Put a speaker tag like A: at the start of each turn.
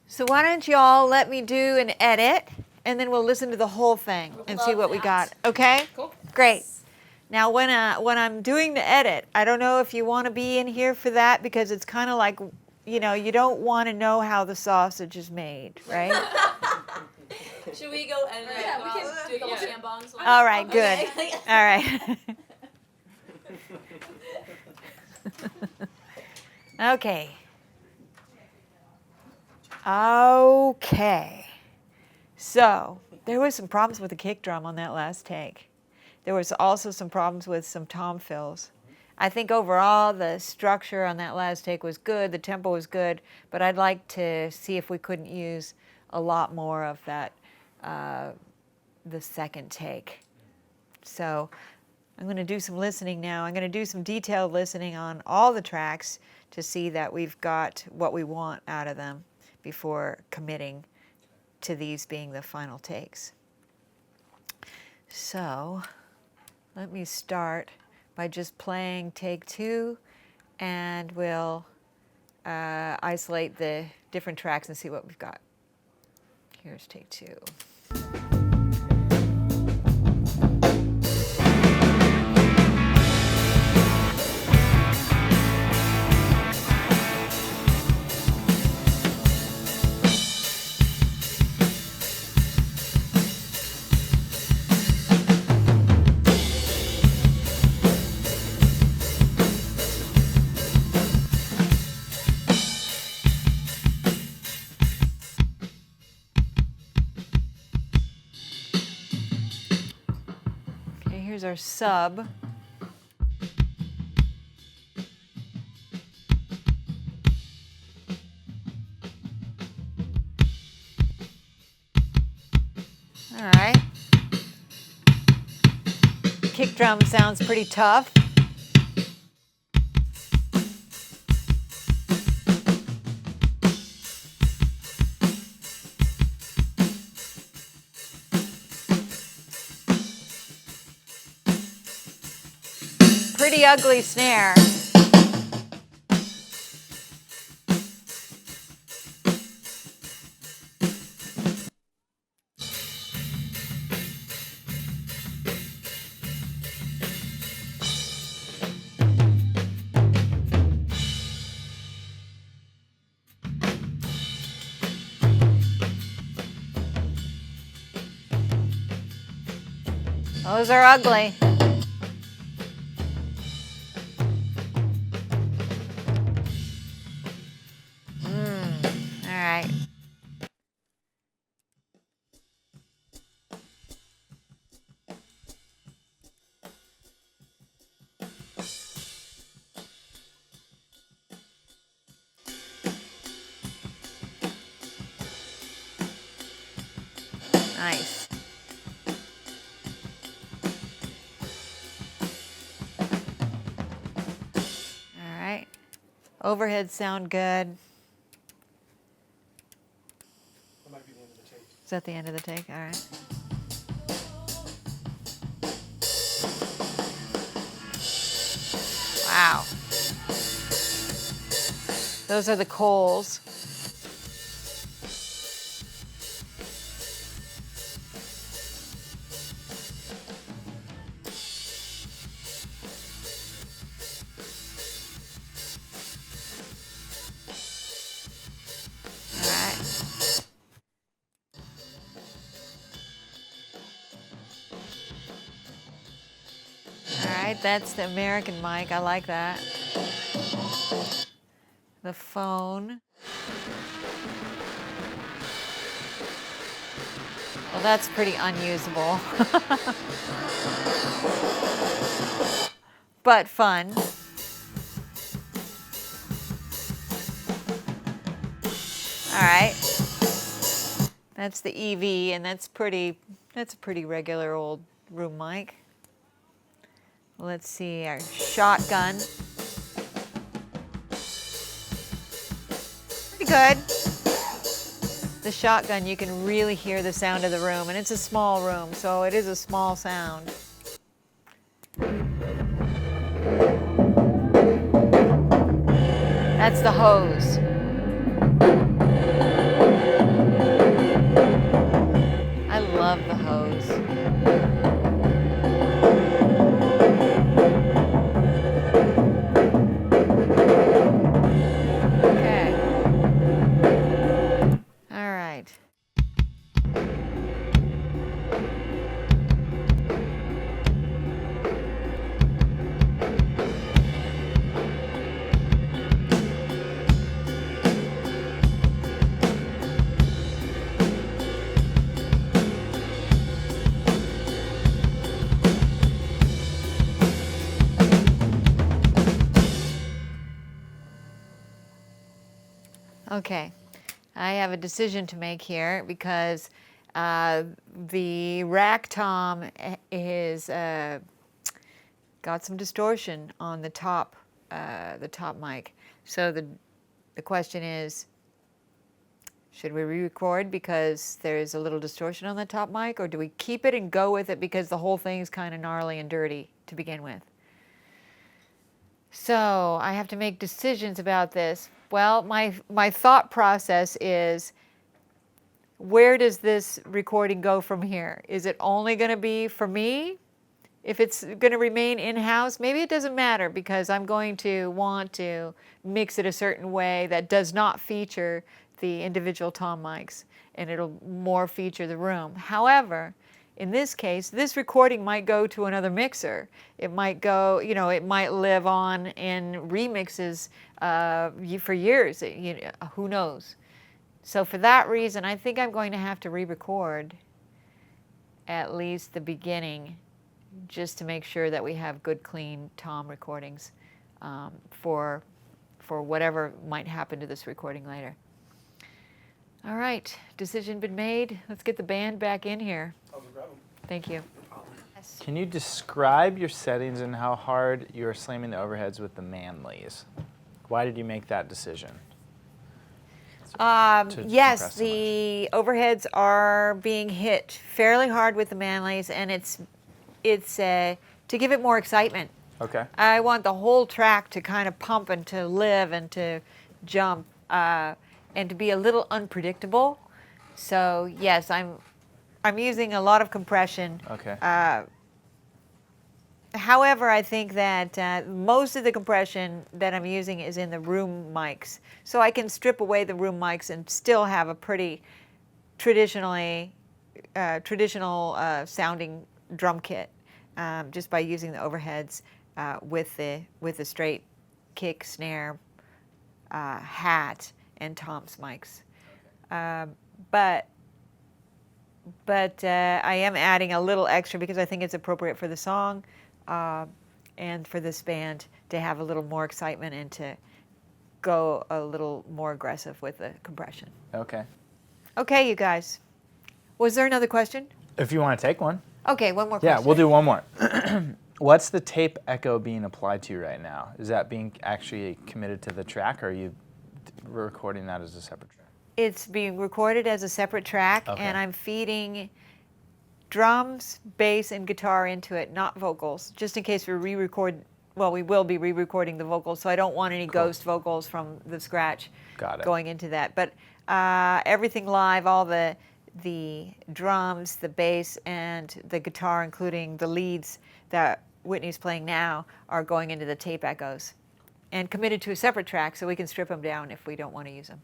A: So why don't you all let me do an edit, and then we'll listen to the whole thing and see what we got. Okay?
B: Cool.
A: Great. Now, when I'm doing the edit, I don't know if you want to be in here for that, because it's kind of like, you know, you don't want to know how the sausage is made, right?
B: Should we go and
C: Yeah, we can
B: do a couple jam-bongs?
A: All right, good.
B: Okay.
A: All right. Okay. Okay. So there was some problems with the kick drum on that last take. There was also some problems with some tom fills. I think overall the structure on that last take was good, the tempo was good, but I'd like to see if we couldn't use a lot more of that, the second take. So I'm going to do some listening now. I'm going to do some detailed listening on all the tracks to see that we've got what we want out of them before committing to these being the final takes. So let me start by just playing take 2, and we'll isolate the different tracks and see what we've got. Here's take 2. Here's our sub. All right. Kick drum sounds pretty tough. Pretty ugly snare. Those are ugly. Nice. All right. Overheads sound good.
D: That might be the end of the take.
A: Is that the end of the take? All right. Wow. Those are the coals. That's the American mic. I like that. The phone. Well, that's pretty unusable. But fun. All right. That's the EV, and that's a pretty regular old room mic. Let's see, our shotgun. Pretty good. The shotgun, you can really hear the sound of the room, and it's a small room, so it is a small sound. That's the hose. Okay, I have a decision to make here because the rack tom is got some distortion on the top mic. So the question is, should we re-record because there's a little distortion on the top mic, or do we keep it and go with it because the whole thing's kind of gnarly and dirty to begin with? So I have to make decisions about this. Well, my thought process is, where does this recording go from here? Is it only going to be for me? If it's going to remain in-house, maybe it doesn't matter because I'm going to want to mix it a certain way that does not feature the individual tom mics, and it'll more feature the room. However, in this case, this recording might go to another mixer. It might go, it might live on in remixes for years. Who knows? So for that reason, I think I'm going to have to re-record at least the beginning, just to make sure that we have good, clean tom recordings for whatever might happen to this recording later. All right, decision been made. Let's get the band back in here.
D: I'll go grab them.
A: Thank you.
C: Can you describe your settings and how hard you're slamming the overheads with the Manleys? Why did you make that decision?
A: Yes,
C: compress so
A: the overheads are being hit fairly hard with the Manleys, and it's to give it more excitement.
C: Okay.
A: I want the whole track to kind of pump and to live and to jump and to be a little unpredictable. So yes, I'm using a lot of compression.
C: Okay.
A: However, I think that most of the compression that I'm using is in the room mics. So I can strip away the room mics and still have a pretty traditional sounding drum kit just by using the overheads with the straight kick, snare, hat, and toms mics. But I am adding a little extra because I think it's appropriate for the song and for this band to have a little more excitement and to go a little more aggressive with the compression.
C: Okay.
A: Okay, you guys. Was there another question?
C: If you want to take one.
A: Okay, one more question.
C: Yeah, we'll do one more. What's the tape echo being applied to right now? Is that being actually committed to the track, or are you recording that as a separate track?
A: It's being recorded as a separate track,
C: Okay.
A: and I'm feeding drums, bass, and guitar into it, not vocals, just in case we re-record. Well, we will be re-recording the vocals, so I don't want any ghost vocals from the scratch going into that. But everything live, all the drums, the bass, and the guitar, including the leads that Whitney's playing now, are going into the tape echoes and committed to a separate track so we can strip them down if we don't want to use them.